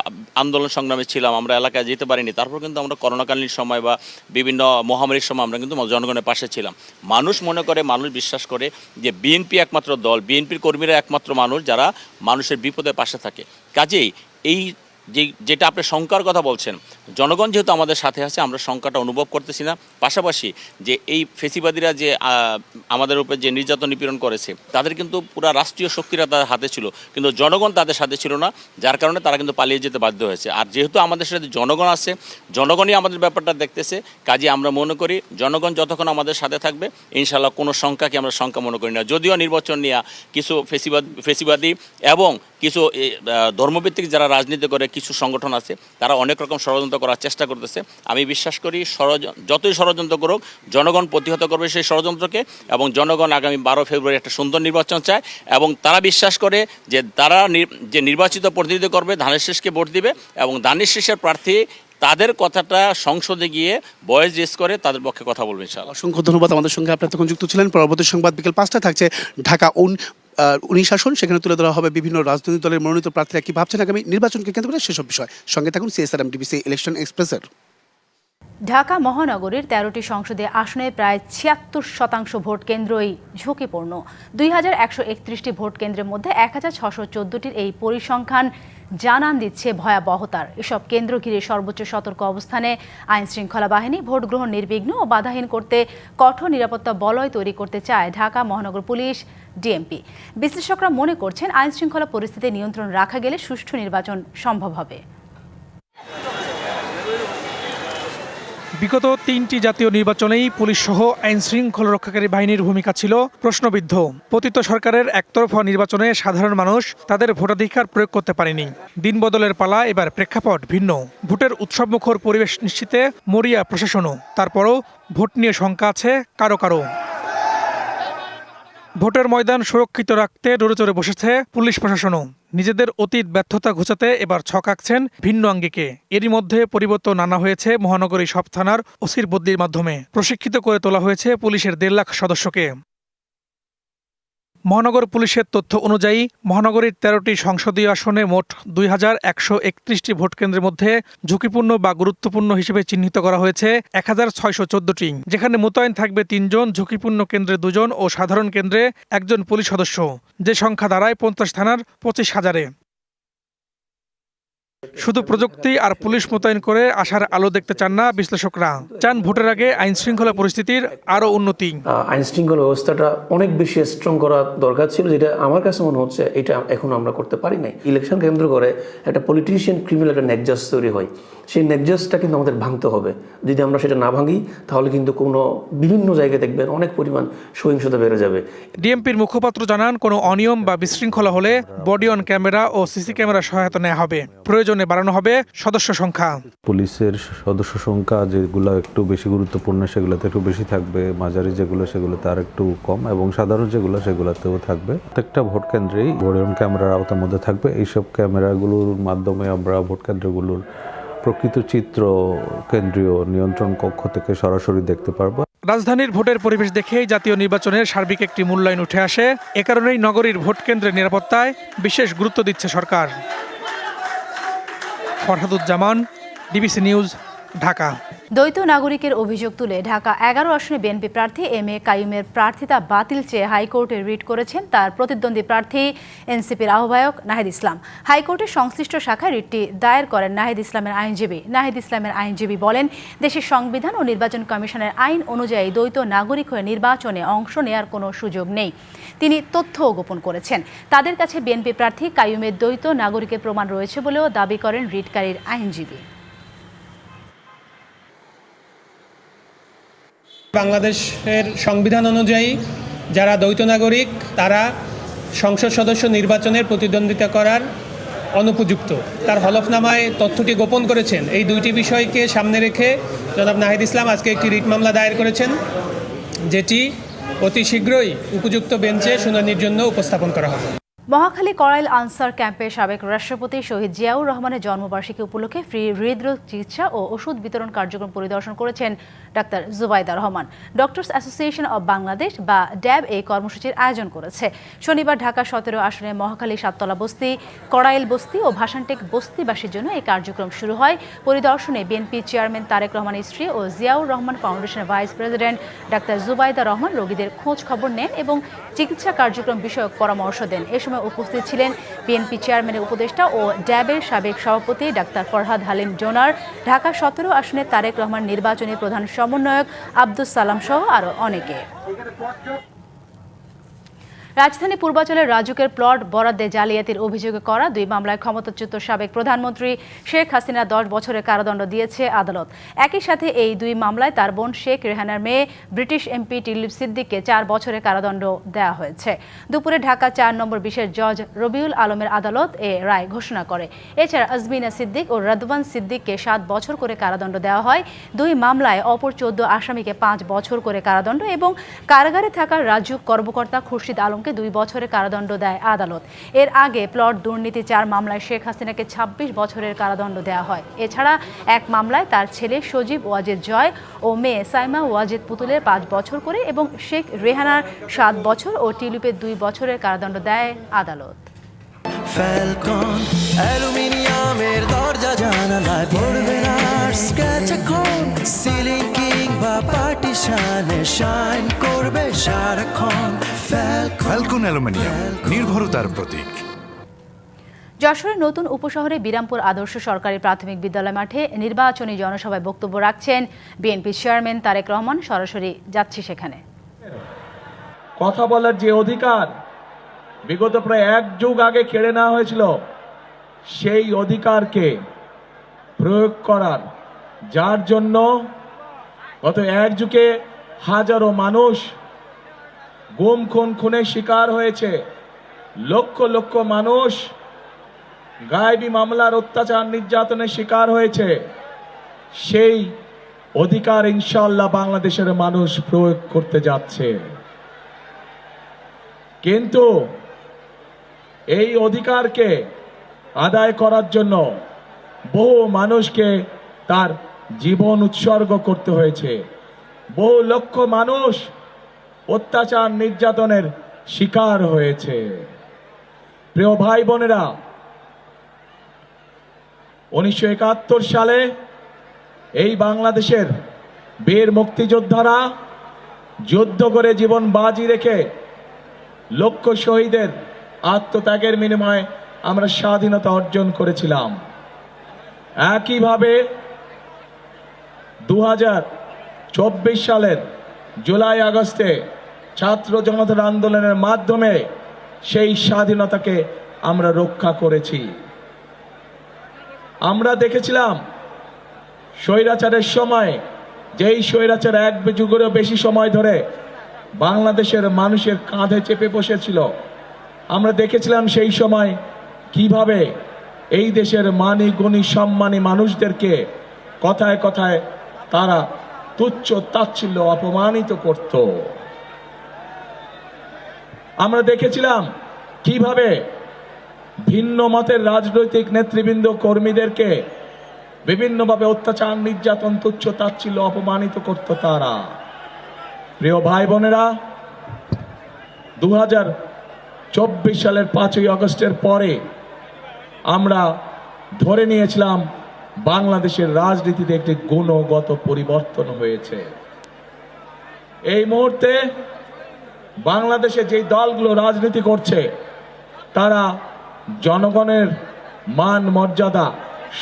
আন্দোলন সংগ্রামে ছিলাম, আমরা এলাকায় যেতে পারিনি, তারপর কিন্তু আমরা করোনাকালীন সময় বা বিভিন্ন মহামারীর সময় আমরা কিন্তু জনগণের পাশে ছিলাম। মানুষ মনে করে, মানুষ বিশ্বাস করে যে বিএনপি একমাত্র দল, বিএনপির কর্মীরা একমাত্র মানুষ যারা মানুষের বিপদের পাশে থাকে। কাজেই এই যেটা আপনি শঙ্কার কথা বলছেন, জনগণ যেহেতু আমাদের সাথে আছে, আমরা শঙ্কাটা অনুভব করতেছি না। পাশাপাশি যে এই ফেসিবাদীরা যে আমাদের উপরে যে নির্যাতন নিপীড়ন করেছে, তাদের কিন্তু পুরা রাষ্ট্রীয় শক্তিরা তাদের হাতে ছিল, কিন্তু জনগণ তাদের সাথে ছিল না, যার কারণে তারা কিন্তু পালিয়ে যেতে বাধ্য হয়েছে। আর যেহেতু আমাদের সাথে জনগণ আছে, জনগণই আমাদের ব্যাপারটা দেখতেছে, কাজে আমরা মনে করি জনগণ যতক্ষণ আমাদের সাথে থাকবে ইনশাল্লাহ কোনো শঙ্কাকে আমরা শঙ্কা মনে করি না। যদিও নির্বাচন নিয়ে কিছু ফেসিবাদী এবং কিছু ধর্মভিত্তিক যারা রাজনীতি করে কিছু সংগঠন আছে, তারা অনেক রকম ষড়যন্ত্র করার চেষ্টা করতেছে। আমি বিশ্বাস করি যতই ষড়যন্ত্র করুক, জনগণ প্রতিহত করবে সেই ষড়যন্ত্রকে, এবং জনগণ আগামী 12 ফেব্রুয়ারি একটা সুন্দর নির্বাচন চায়, এবং তারা বিশ্বাস করে যে তারা যে নির্বাচিত প্রতিনিধি করবে ধানের শীষকে ভোট দিবে, এবং ধানের শীষের প্রার্থী তাদের কথাটা সংসদে গিয়ে ভয়েস রেজ করে তাদের পক্ষে কথা বলবে ইনশাআল্লাহ। অসংখ্য ধন্যবাদ। আমাদের সঙ্গে আপনারা তখন যুক্ত ছিলেন। পরবর্তী সংবাদ বিকেল 5টায় থাকছে ঢাকা 19 আসন, সেখানে তুলে ধরা হবে বিভিন্ন রাজনৈতিক দলের মনোনীত প্রার্থীরা কি ভাবছেন আগামী নির্বাচনকে কেন্দ্র করে, সেসব বিষয়। সঙ্গে থাকুন CSRM DBC ইলেকশন এক্সপ্রেসের। ঢাকা মহানগরীর 13টি সংসদীয় আসনে প্রায় 76% ভোট কেন্দ্রই ঝুঁকিপূর্ণ। 2131টি ভোট কেন্দ্রের মধ্যে 1614টির এই পরিসংখ্যান জানান দিচ্ছে ভয়াবহতার। এসব কেন্দ্র ঘিরে সর্বোচ্চ সতর্ক অবস্থানে আইন শৃঙ্খলা বাহিনী ভোট গ্রহণ নির্বিঘ্ন ও বাধাহীন করতে কঠোর নিরাপত্তা বলয় তৈরি করতে চায় ঢাকা মহানগর পুলিশ ডিএমপি। বিশ্লেষকরা মনে করছেন আইন শৃঙ্খলা পরিস্থিতি নিয়ন্ত্রণ রাখা গেলে সুষ্ঠু নির্বাচন সম্ভব হবে। বিগত 3টি জাতীয় নির্বাচনেই পুলিশ সহ আইন শৃঙ্খলা রক্ষাকারী বাহিনীর ভূমিকা ছিল প্রশ্নবিদ্ধ। পতিত সরকারের একতরফা নির্বাচনে সাধারণ মানুষ তাদের ভোটাধিকার প্রয়োগ করতে পারেনি। দিন বদলের পালা, এবার প্রেক্ষাপট ভিন্ন। ভোটের উৎসবমুখর পরিবেশ নিশ্চিতে মরিয়া প্রশাসনও, তারপরও ভোট নিয়ে শঙ্কা আছে কারো কারো। ভোটের ময়দান সুরক্ষিত রাখতে নড়েচড়ে বসেছে পুলিশ প্রশাসনও। নিজেদের অতীত ব্যর্থতা ঘোচাতে এবার ছক আঁকছেন ভিন্ন আঙ্গিকে। এরই মধ্যে পরিবর্তন আনা হয়েছে মহানগরী সব থানার ওসির বদলির মাধ্যমে। প্রশিক্ষিত করে তোলা হয়েছে পুলিশের 1.5 লাখ সদস্যকে। মহানগর পুলিশের তথ্য অনুযায়ী মহানগরীর 13টি সংসদীয় আসনে মোট 2131টি ভোট কেন্দ্রের মধ্যে ঝুঁকিপূর্ণ বা গুরুত্বপূর্ণ হিসেবে চিহ্নিত করা হয়েছে 1614টি, যেখানে মোতায়েন থাকবে 3 জন, ঝুঁকিপূর্ণ কেন্দ্রে 2 জন ও সাধারণ কেন্দ্রে 1 জন পুলিশ সদস্য, যে সংখ্যা দাঁড়ায় 50 থানার 25,000-এ। শুধু প্রযুক্তি আর পুলিশ মোতায়েন করে আশার আলো দেখতে চান না বিশ্লেষকরা। চান ভোটের আগে আইন শৃঙ্খলা পরিস্থিতির আরও উন্নতি। আইন শৃঙ্খলা ব্যবস্থাটা অনেক বেশি স্ট্রং করা দরকার ছিল, যেটা আমার কাছে মনে হচ্ছে এটা এখন আমরা করতে পারি নাই। ইলেকশন কেন্দ্র করে একটা পলিটিশিয়ান ক্রিমিনাল একটা নেকজাস তৈরি হয়, সেই নেকজাসটা কিন্তু আমাদের ভাঙতে হবে। যদি আমরা সেটা না ভাঙি তাহলে কিন্তু বিভিন্ন জায়গায় দেখবেন অনেক পরিমাণ সহিংসতা বেড়ে যাবে। ডিএমপির মুখপাত্র জানান, কোনো অনিয়ম বা বিশৃঙ্খলা হলে বডি অন ক্যামেরা ও সিসি ক্যামেরা সহায়তা নেওয়া হবে। প্রয়োজনে বাড়ানো হবে সদস্য সংখ্যা। পুলিশের সদস্য সংখ্যা যেগুলো একটু বেশি গুরুত্বপূর্ণ সেগুলোতে একটু বেশি থাকবে, মাঝারি যেগুলো সেগুলোতে আর একটু কম, এবং সাধারণ যেগুলো সেগুলোতেও থাকবে। প্রত্যেকটা ভোট কেন্দ্রেই বডি অন ক্যামেরার আওতার মধ্যে থাকবে। এইসব ক্যামেরাগুলোর মাধ্যমে আমরা ভোট কেন্দ্রগুলোর প্রকৃত চিত্র কেন্দ্রীয় নিয়ন্ত্রণ কক্ষ থেকে সরাসরি দেখতে পারবো। রাজধানীর ভোটের পরিবেশ দেখেই জাতীয় নির্বাচনের সার্বিক একটি মূল্যায়ন উঠে আসে। এ কারণেই নগরীর ভোট কেন্দ্রের নিরাপত্তায় বিশেষ গুরুত্ব দিচ্ছে সরকার। Farhaduzzaman, DBC news, Dhaka. দ্বৈত নাগরিকের অভিযোগ তুলে ঢাকা 11 আসনে বিএনপি প্রার্থী এম এ কাইয়ুমের প্রার্থিতা বাতিল চেয়ে হাইকোর্টে রিট করেছেন তার প্রতিদ্বন্দ্বী প্রার্থী এনসিপির আহ্বায়ক নাহিদ ইসলাম। হাইকোর্টের সংশ্লিষ্ট শাখায় রিটটি দায়ের করেন নাহিদ ইসলামের আইনজীবী। নাহিদ ইসলামের আইনজীবী বলেন, দেশের সংবিধান ও নির্বাচন কমিশনের আইন অনুযায়ী দ্বৈত নাগরিক হয়ে নির্বাচনে অংশ নেওয়ার কোনো সুযোগ নেই। তিনি তথ্যও গোপন করেছেন। তাদের কাছে বিএনপি প্রার্থী কাইয়ুমের দ্বৈত নাগরিকের প্রমাণ রয়েছে বলেও দাবি করেন রিটকারীর আইনজীবী। বাংলাদেশের সংবিধান অনুযায়ী যারা দ্বৈত নাগরিক তারা সংসদ সদস্য নির্বাচনের প্রতিদ্বন্দ্বিতা করার অনুপযুক্ত। তার হলফনামায় তথ্যটি গোপন করেছেন। এই দুইটি বিষয়কে সামনে রেখে জনাব নাহিদ ইসলাম আজকে একটি রিট মামলা দায়ের করেছেন, যেটি অতি শীঘ্রই উপযুক্ত বেঞ্চে শুনানির জন্য উপস্থাপন করা হবে। মহাখালী করাইল আনসার ক্যাম্পে সাবেক রাষ্ট্রপতি শহীদ জিয়াউর রহমানের জন্মবার্ষিকী উপলক্ষে ফ্রি হৃদরোগ চিকিৎসা ও ওষুধ বিতরণ কার্যক্রম পরিদর্শন করেছেন ডাক্তার Zubaida Rahman. Doctors association of Bangladesh বা ড্যাব এই কর্মসূচির আয়োজন করেছে। শনিবার ঢাকা 17 আসনে মহাখালী সাততলা বস্তি, করাইল বস্তি ও ভাসানটেক বস্তিবাসীর জন্য এই কার্যক্রম শুরু হয়। পরিদর্শনে বিএনপি চেয়ারম্যান তারেক রহমানের স্ত্রী ও জিয়াউর রহমান ফাউন্ডেশনের ভাইস প্রেসিডেন্ট ডাক্তার জুবাইদা রহমান রোগীদের খোঁজ খবর নেন এবং চিকিৎসা কার্যক্রম বিষয়ক পরামর্শ দেন। এ সময় উপস্থিত ছিলেন বিএনপি চেয়ারম্যানের উপদেষ্টা ও ড্যাবের সাবেক সভাপতি ডাক্তার ফরহাদ হালিম জোনার, ঢাকা 17 আসনে তারেক রহমান নির্বাচনী প্রধান সমন্বয়ক আব্দুস সালাম সহ আরও অনেকে। রাজধানী পূর্বাঞ্চলের রাজুকের প্লট বরাদ্দে জালিয়াতির অভিযোগে করা 2 মামলায় ক্ষমতাচ্যুত সাবেক প্রধানমন্ত্রী শেখ হাসিনা 10 বছরের কারাদণ্ড দিয়েছে আদালত। একই সাথে এই 2 মামলায় তার বোন শেখ রেহানার মেয়ে ব্রিটিশ এমপি টিউলিপ সিদ্দিককে 4 বছরের কারাদণ্ড দেওয়া হয়েছে। দুপুরে ঢাকা 4 নম্বর বিশেষ জজ রবিউল আলমের আদালত এ রায় ঘোষণা করে। এছাড়া আজমিনা সিদ্দিক ও রাদওয়ান সিদ্দিককে 7 বছর করে কারাদণ্ড দেওয়া হয়। 2 মামলায় অপর 14 আসামিকে 5 বছর করে কারাদণ্ড এবং কারাগারে থাকা রাজুক কর্মকর্তা খুরশিদ আলমকে 2 বছরের কারাদণ্ড দেয় আদালত। এর আগে প্লট দুর্নীতি 4 মামলায় শেখ হাসিনাকে 26 বছরের কারাদণ্ড দেওয়া হয়। এছাড়া এক মামলায় তার ছেলে সজীব ওয়াজেদ জয় ও মেয়ে সাইমা ওয়াজেদ পুতুলের 5 বছর করে এবং শেখ রেহানার 7 বছর ও টিউলিপের 2 বছরের কারাদণ্ড দেয় আদালত। ফ্যালকন অ্যালুমিনিয়ামের দরজা জানালায় পড়বে না স্ক্র্যাচ এখন, সিলিং কিংবা পার্টিশনে শাইন করবে সারাক্ষণ। ফ্যালকন অ্যালুমিনিয়াম, নির্ভরতার প্রতীক। যশোরের নতুন উপশহরে বিরামপুর আদর্শ সরকারি প্রাথমিক বিদ্যালয় মাঠে নির্বাচনী জনসভায় বক্তব্য রাখছেন বিএনপি চেয়ারম্যান তারেক রহমান। সরাসরি যাচ্ছি সেখানে। কথা বলার যে অধিকার বিগত প্রায় 1 যুগ আগে কেড়ে নেওয়া হয়েছিল, সেই অধিকারকে প্রয়োগ করার, যার জন্য গত 1 যুগে হাজারো মানুষ গুম খুনের শিকার হয়েছে, লক্ষ লক্ষ মানুষ গায়েবী মামলার অত্যাচার নির্যাতনের শিকার হয়েছে, সেই অধিকার ইনশাআল্লাহ বাংলাদেশের মানুষ প্রয়োগ করতে যাচ্ছে। কিন্তু এই অধিকারকে আদায় করার জন্য বহু মানুষকে তার জীবন উৎসর্গ করতে হয়েছে, বহু লক্ষ মানুষ অত্যাচার নির্যাতনের শিকার হয়েছে। প্রিয় ভাই বোনেরা, 1971 সালে এই বাংলাদেশের বীর মুক্তিযোদ্ধারা যুদ্ধ করে জীবন বাজি রেখে লক্ষ শহীদের আত্মত্যাগের বিনিময়ে আমরা স্বাধীনতা অর্জন করেছিলাম। একইভাবে 2024 সালের জুলাই আগস্টে ছাত্র জনতার আন্দোলনের মাধ্যমে সেই স্বাধীনতাকে আমরা রক্ষা করেছি। আমরা দেখেছিলাম স্বৈরাচারের সময়, যেই স্বৈরাচার 1 যুগেরও বেশি সময় ধরে বাংলাদেশের মানুষের কাঁধে চেপে বসেছিল, আমরা দেখেছিলাম সেই সময় কিভাবে এই দেশের মানি গুণী সম্মানী মানুষদেরকে কথায় কথায় তারা তুচ্ছ তাচ্ছিল্য অপমানিত করত। আমরা দেখেছিলাম কিভাবে ভিন্ন মতের রাজনৈতিক নেতৃবৃন্দ কর্মীদেরকে বিভিন্নভাবে অত্যাচার নির্যাতন তুচ্ছ তাচ্ছিল্য অপমানিত করত তারা। প্রিয় ভাই বোনেরা, 2024 সালের 5ই আগস্টের পরে আমরা ধরে নিয়েছিলাম বাংলাদেশের রাজনীতিতে একটি গুণগত পরিবর্তন হয়েছে। এই মুহূর্তে বাংলাদেশে যে দলগুলো রাজনীতি করছে, তারা জনগণের মান মর্যাদা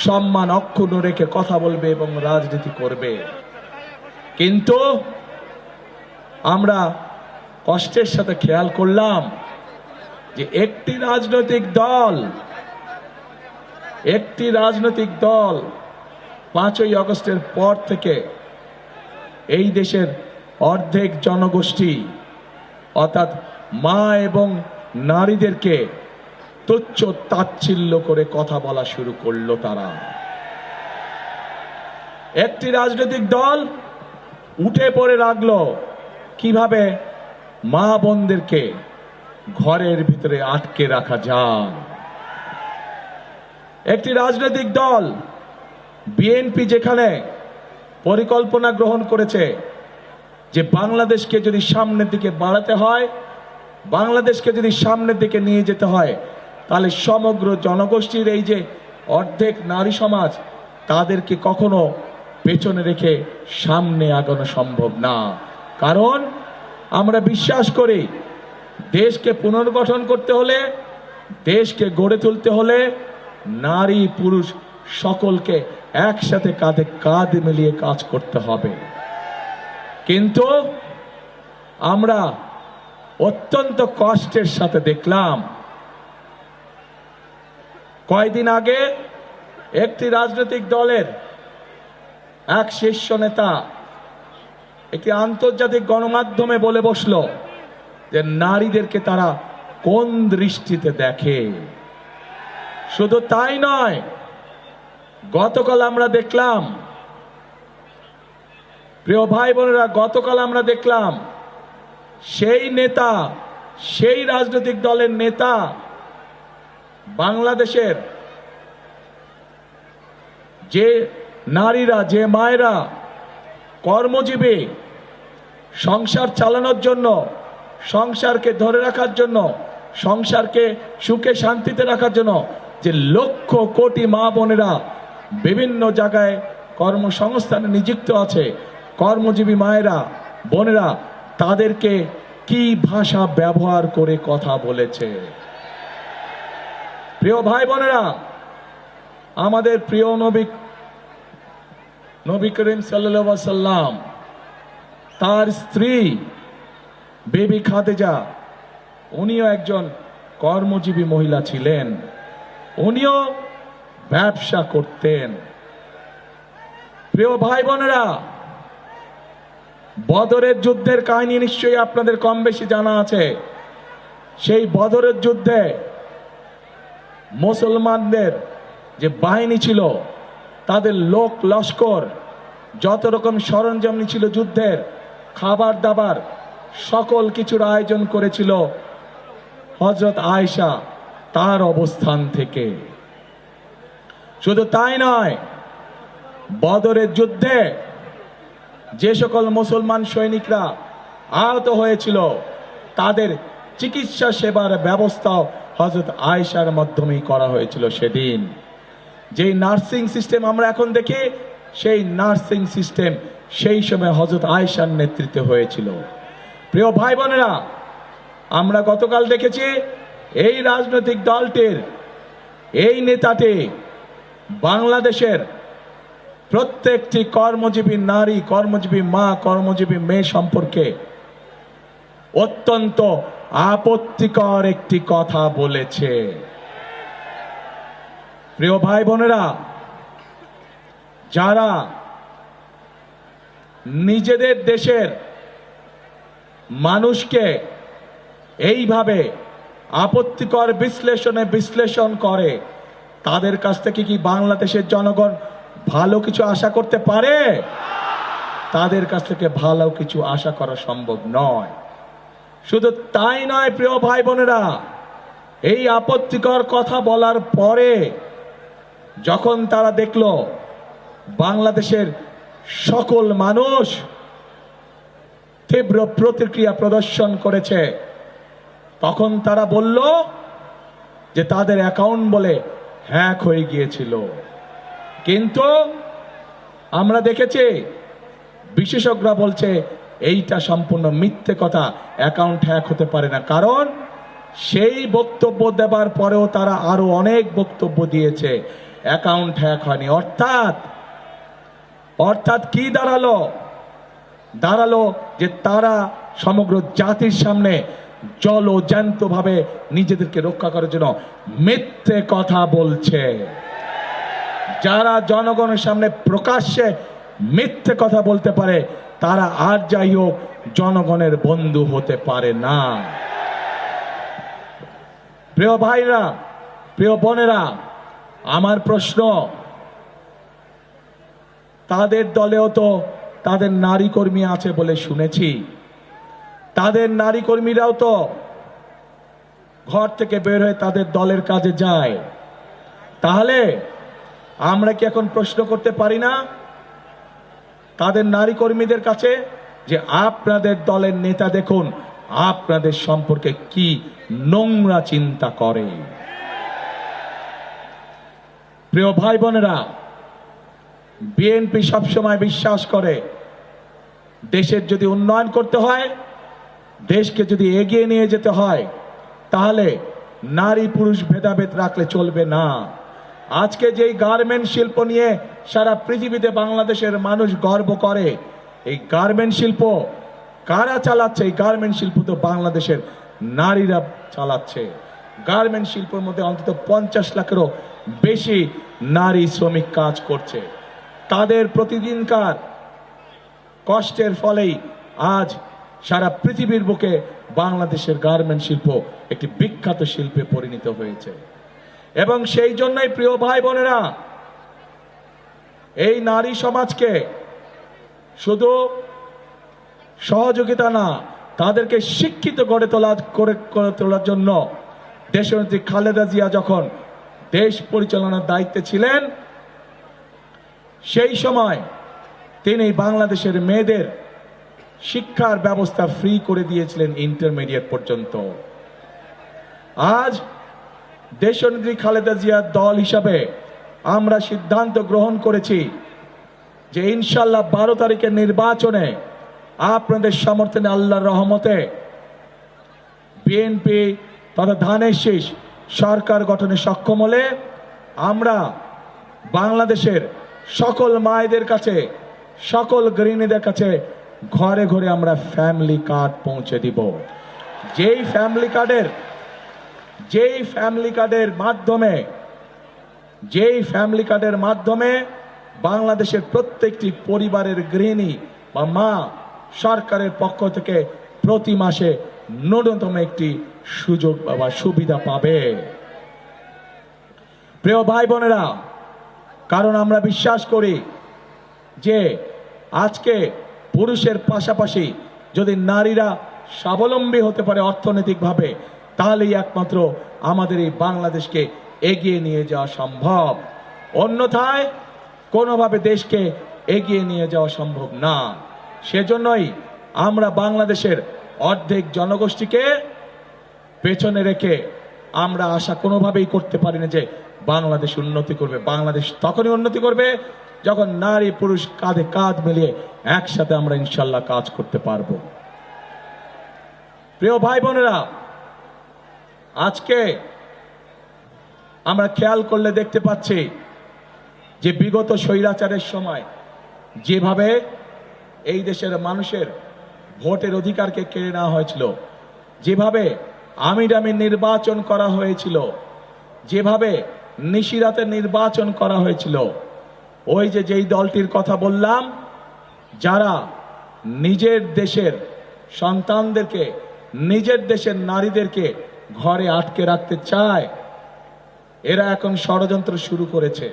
সম্মান অক্ষুণ্ণ রেখে কথা বলবে এবং রাজনীতি করবে। কিন্তু আমরা কষ্টের সাথে খেয়াল করলাম যে একটি রাজনৈতিক দল 5ই আগস্টের পর থেকে এই দেশের অর্ধেক জনগোষ্ঠী অর্থাৎ মা এবং নারীদেরকে তুচ্ছ তাচ্ছিল্য করে কথা বলা শুরু করলো। তারা একটি রাজনৈতিক দল উঠে পড়ে লাগলো কিভাবে মা বোনদেরকে ঘরের ভিতরে আটকে রাখা যায়। একটি রাজনৈতিক দল বিএনপি যেখানে পরিকল্পনা গ্রহণ করেছে যে বাংলাদেশকে যদি সামনের দিকে বাড়াতে হয়, বাংলাদেশকে যদি সামনের দিকে নিয়ে যেতে হয়, তাহলে সমগ্র জনগোষ্ঠীর এই যে অর্ধেক নারী সমাজ, তাদেরকে কখনো পেছনে রেখে সামনে আগানো সম্ভব না। কারণ আমরা বিশ্বাস করি দেশকে পুনর্গঠন করতে হলে, দেশকে গড়ে তুলতে হলে নারী পুরুষ সকলকে একসাথে কাঁধে কাঁধ মিলিয়ে কাজ করতে হবে। কিন্তু আমরা অত্যন্ত কষ্টের সাথে দেখলাম কয়েকদিন আগে একটি রাজনৈতিক দলের এক শীর্ষ নেতা একটি আন্তর্জাতিক গণমাধ্যমে বলে বসলো যে নারীদেরকে তারা কোন দৃষ্টিতে দেখে। শুধু তাই নয়, গতকাল আমরা দেখলাম, প্রিয় ভাই বোনেরা, গতকাল আমরা দেখলাম সেই নেতা, সেই রাজনৈতিক দলের নেতা বাংলাদেশের যে নারীরা, যে মায়েরা কর্মজীবী, সংসার চালানোর জন্য, সংসারকে ধরে রাখার জন্য, সংসারকে সুখে শান্তিতে রাখার জন্য যে লক্ষ কোটি মা বোনেরা বিভিন্ন জায়গায় কর্মসংস্থানে নিযুক্ত আছে, কর্মজীবী মায়েরা বোনেরা, তাদেরকে কি ভাষা ব্যবহার করে কথা বলেছে। প্রিয় ভাই বোনেরা, আমাদের প্রিয় নবী করিম সাল্লাল্লাহু আলাইহি সাল্লাম, তার স্ত্রী বেবি খাদিজা, উনিও একজন কর্মজীবী মহিলা ছিলেন, উনিও ব্যবসা করতেন। প্রিয় ভাই বোনেরা, বদরের যুদ্ধের কাহিনী নিশ্চয়ই আপনাদের কম বেশি জানা আছে। সেই বদরের যুদ্ধে মুসলমানদের যে বাহিনী ছিল, তাদের লোক লস্কর, যত রকম সরঞ্জাম ছিল যুদ্ধের, খাবার দাবার, সকল কিছুর আয়োজন করেছিল হযরত আয়েশা তার অবস্থান থেকে। শুধু তাই নয়, বদরের যুদ্ধে যে সকল মুসলমান সৈনিকরা আহত হয়েছিল, তাদের চিকিৎসা সেবার ব্যবস্থাও হযরত আয়েশার মাধ্যমেই করা হয়েছিল। সেদিন যেই নার্সিং সিস্টেম আমরা এখন দেখি, সেই নার্সিং সিস্টেম সেই সময় হযরত আয়েশার নেতৃত্বে হয়েছিল। প্রিয় ভাই বোনেরা, আমরা গতকাল দেখেছি এই রাজনৈতিক দলটির এই নেতাটি বাংলাদেশের প্রত্যেকটি কর্মজীবী নারী, কর্মজীবী মা, কর্মজীবী মেয়ে সম্পর্কে অত্যন্ত আপত্তিকর একটি কথা বলেছে। প্রিয় ভাই বোনেরা, যারা নিজেদের দেশের মানুষকে এইভাবে আপত্তিকর বিশ্লেষণ করে, তাদের কাছ থেকে কি বাংলাদেশের জনগণ ভালো কিছু আশা করতে পারে? তাদের কাছ থেকে ভালো কিছু আশা করা সম্ভব নয়। শুধু তাই নয় প্রিয় ভাই বোনেরা, এই আপত্তিকর কথা বলার পরে যখন তারা দেখলো বাংলাদেশের সকল মানুষ তীব্র প্রতিক্রিয়া প্রদর্শন করেছে, তখন তারা বলল যে তাদের অ্যাকাউন্ট বলে হ্যাক হয়ে গিয়েছিল। কিন্তু আমরা দেখেছি বিশেষজ্ঞরা বলছে এইটা সম্পূর্ণ মিথ্যে কথা, অ্যাকাউন্ট হ্যাক হতে পারে না। কারণ সেই বক্তব্য দেবার পরেও তারা আরো অনেক বক্তব্য দিয়েছে, অ্যাকাউন্ট হ্যাক হয়নি। অর্থাৎ কি দাঁড়ালো যে তারা সমগ্র জাতির সামনে জ্যান্তভাবে নিজেদেরকে রক্ষা করার জন্য মিথ্যে কথা বলছে। যারা জনগণের সামনে প্রকাশ্যে মিথ্যে কথা বলতে পারে, তারা আর যাই হোক জনগণের বন্ধু হতে পারে না। প্রিয় ভাইরা, প্রিয় বোনেরা, আমার প্রশ্ন, তাদের দলেও তো তাদের নারী কর্মী আছে বলে শুনেছি, তাদের নারী কর্মীরাও তো ঘর থেকে বের হয়ে তাদের দলের কাজে যায়। তাহলে আমরা কি এখন প্রশ্ন করতে পারি না তাদের নারী কর্মীদের কাছে যে আপনাদের দলের নেতা দেখুন আপনাদের সম্পর্কে কি নোংরা চিন্তা করে? প্রিয় ভাই বোনেরা, বিএনপি সবসময় বিশ্বাস করে দেশের যদি উন্নয়ন করতে হয়, দেশকে যদি এগিয়ে নিয়ে যেতে হয়, তাহলে নারী পুরুষ ভেদাভেদ রাখলে চলবে না। আজকে যেই গার্মেন্ট শিল্প নিয়ে সারা পৃথিবীতে বাংলাদেশের মানুষ গর্ব করে, এই গার্মেন্ট শিল্প কারা চালাচ্ছে? এই গার্মেন্ট শিল্প তো বাংলাদেশের নারীরা চালাচ্ছে। গার্মেন্ট শিল্পের মধ্যে অন্তত 50 লাখেরও বেশি নারী শ্রমিক কাজ করছে। তাদের প্রতিদিনকার কষ্টের ফলেই আজ সারা পৃথিবীর বুকে বাংলাদেশের গার্মেন্ট শিল্প একটি বিখ্যাত শিল্পে পরিণত হয়েছে। এবং সেই জন্যই প্রিয় ভাই বোনেরা, এই নারী সমাজকে শুধু সহযোগিতা না, তাদেরকে শিক্ষিত করে তোলার জন্য দেশনেত্রী খালেদা জিয়া যখন দেশ পরিচালনার দায়িত্বে ছিলেন, সেই সময় তিনি বাংলাদেশের মেয়েদের শিক্ষার ব্যবস্থা ফ্রি করে দিয়েছিলেন ইন্টারমিডিয়েট পর্যন্ত। আজ দেশনেত্রী খালেদা জিয়ার দল হিসাবে আমরা সিদ্ধান্ত গ্রহণ করেছি যে ইনশাল্লাহ 12 তারিখের নির্বাচনে আপনাদের সমর্থনে আল্লাহর রহমতে বিএনপি তথা ধানের শীষ সরকার গঠনে সক্ষম হলে আমরা বাংলাদেশের সকল মায়েদের কাছে, সকল গৃহিণীদের কাছে ঘরে ঘরে আমরা ফ্যামিলি কার্ড পৌঁছে দিব। যেই ফ্যামিলি কার্ডের মাধ্যমে বাংলাদেশের প্রত্যেকটি পরিবারের গৃহিণী বা মা সরকারের পক্ষ থেকে প্রতি মাসে ন্যূনতম একটি সুযোগ বা সুবিধা পাবে। প্রিয় ভাই বোনেরা, কারণ আমরা বিশ্বাস করি যে আজকে পুরুষের পাশাপাশি যদি নারীরা স্বাবলম্বী হতে পারে অর্থনৈতিকভাবে, তাহলেই একমাত্র আমাদের এই বাংলাদেশকে এগিয়ে নিয়ে যাওয়া সম্ভব। অন্যথায় কোনোভাবে দেশকে এগিয়ে নিয়ে যাওয়া সম্ভব না। সেজন্যই আমরা বাংলাদেশের অর্ধেক জনগোষ্ঠীকে পেছনে রেখে আমরা আশা কোনোভাবেই করতে পারি না যে বাংলাদেশ উন্নতি করবে। বাংলাদেশ তখনই উন্নতি করবে যখন নারী পুরুষ কাঁধে কাঁধ মিলিয়ে একসাথে আমরা ইনশাল্লাহ কাজ করতে পারবো। প্রিয় ভাই বোনেরা, আজকে আমরা খেয়াল করলে দেখতে পাচ্ছি যে বিগত স্বৈরাচারের সময় যেভাবে এই দেশের মানুষের ভোটের অধিকারকে কেড়ে নেওয়া হয়েছিল, যেভাবে আমিরামি নির্বাচন করা হয়েছিল, যেভাবে নিশিরাতে নির্বাচন করা হয়েছিল, ওই যে যেই দলটির কথা বললাম, যারা নিজের দেশের সন্তানদেরকে, নিজের দেশের নারীদেরকে ঘরে আটকে রাখতে চায়, এরা এখন ষড়যন্ত্র শুরু করেছে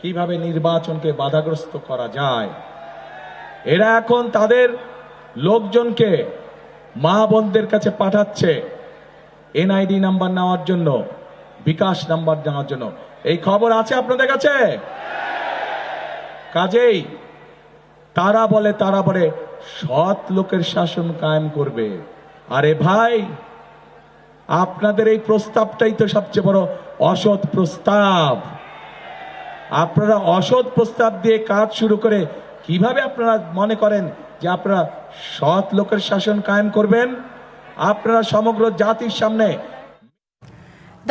কিভাবে নির্বাচনকে বাধাগ্রস্ত করা যায়। এরা এখন তাদের লোকজনকে মা বোনদের কাছে পাঠাচ্ছে এনআইডি নাম্বার নেওয়ার জন্য, বিকাশ নাম্বার নেওয়ার জন্য। এই খবর আছে আপনাদের কাছে? কাজেই তারা বলে সৎ লোকের শাসন কায়েম করবে। আরে ভাই, আপনাদের এই প্রস্তাবটাই তো সবচেয়ে বড় অসৎ প্রস্তাব। আপনারা অসৎ প্রস্তাব দিয়ে কাজ শুরু করে কিভাবে আপনারা মনে করেন যে আপনারা সৎ লোকের শাসন কায়েম করবেন? আপনারা সমগ্র জাতির সামনে।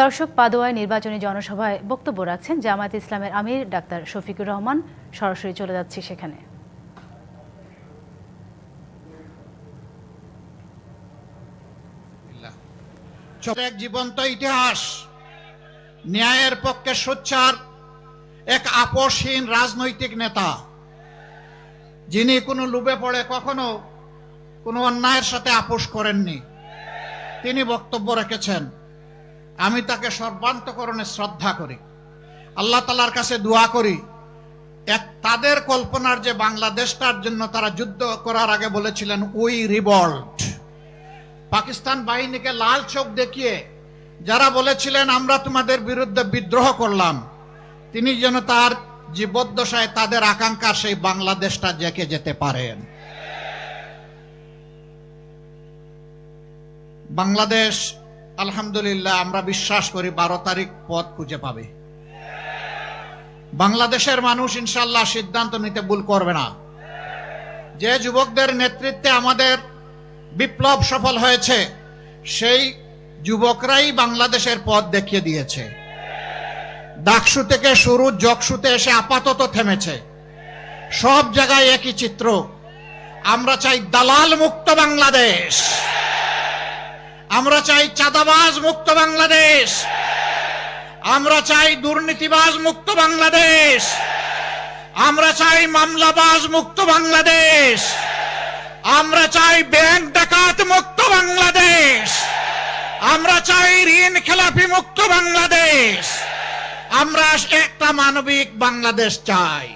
দর্শক, পাদোয়ায় নির্বাচনী জনসভায় বক্তব্য রাখছেন জামায়াত ইসলামের আমির ডাক্তার শফিকুর রহমান। সরাসরি চলে যাচ্ছি সেখানে। এক জীবন্ত ইতিহাস, ন্যায়ের পক্ষে সোচ্চার এক আপোষহীন রাজনৈতিক নেতা, যিনি কোনো লোভে পড়ে কখনো কোনো অন্যায়ের সাথে আপোষ করেননি। তিনি বক্তব্য রেখেছেন। আমি তাকে সর্বান্তকরণে শ্রদ্ধা করি, আল্লাহ তাআলার কাছে দোয়া করি। তাদের কল্পনার যে বাংলাদেশটার জন্য তারা যুদ্ধ করার আগে বলেছিলেন উই রিভল্ট, পাকিস্তান বাহিনীকে লাল চোখ দেখিয়ে যারা বলেছিলেন আমরা তোমাদের বিরুদ্ধে বিদ্রোহ করলাম, তিনি যেন তার জীবদ্দশায় তাদের আকাঙ্ক্ষা সেই বাংলাদেশটা জেগে যেতে পারেন। বাংলাদেশ আলহামদুলিল্লাহ আমরা বিশ্বাস করি 12 তারিখ পথ খুঁজে পাবে। বাংলাদেশের মানুষ ইনশাআল্লাহ সিদ্ধান্ত নিতে ভুল করবে না। যে যুবকদের নেতৃত্বে আমাদের বিপ্লব সফল হয়েছে, সেই যুবকরাই বাংলাদেশের পথ দেখিয়ে দিয়েছে। ডাকসু থেকে শুরু জকসুতে এসে আপাতত থেমেছে। সব জায়গায় একই চিত্র। আমরা চাই দালাল মুক্ত বাংলাদেশ, আমরা চাই চাঁদাবাজ মুক্ত বাংলাদেশ, আমরা চাই দুর্নীতিবাজ মুক্ত বাংলাদেশ, আমরা চাই মামলাবাজ মুক্ত বাংলাদেশ, আমরা চাই ব্যাংক ডাকাত মুক্ত বাংলাদেশ, আমরা চাই ঋণ খেলাপি মুক্ত বাংলাদেশ, আমরা একটা মানবিক বাংলাদেশ চাই।